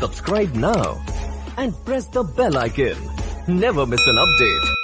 Subscribe now and press the bell icon. Never miss an update.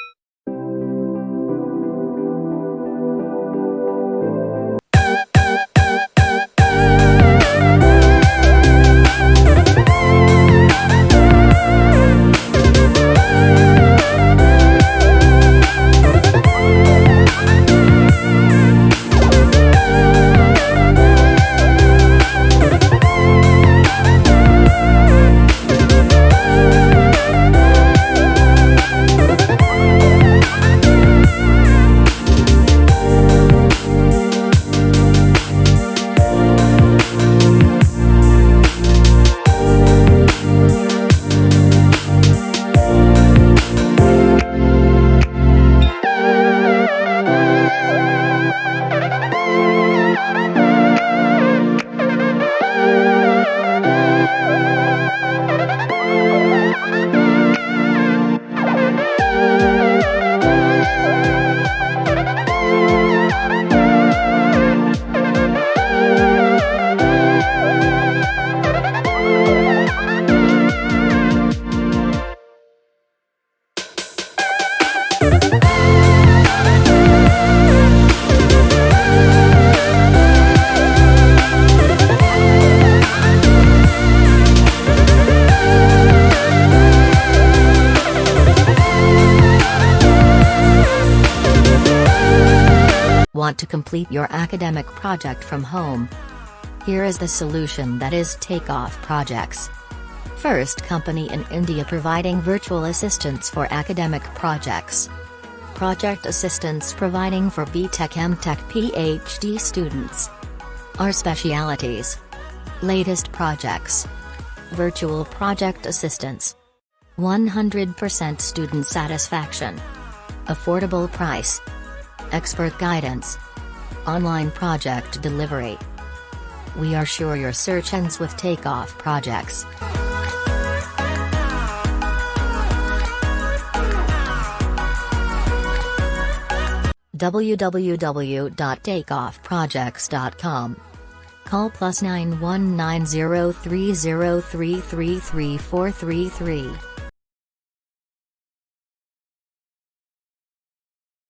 Want to complete your academic project from home? Here is the solution, that is Takeoff Projects. First company in India providing virtual assistance for academic projects. Project assistance providing for BTech, MTech, PhD students. Our specialities: latest projects, virtual project assistance, 100% student satisfaction, affordable price, expert guidance, online project delivery. We are sure your search ends with Takeoff Projects. www.takeoffprojects.com. Call +91903033333433.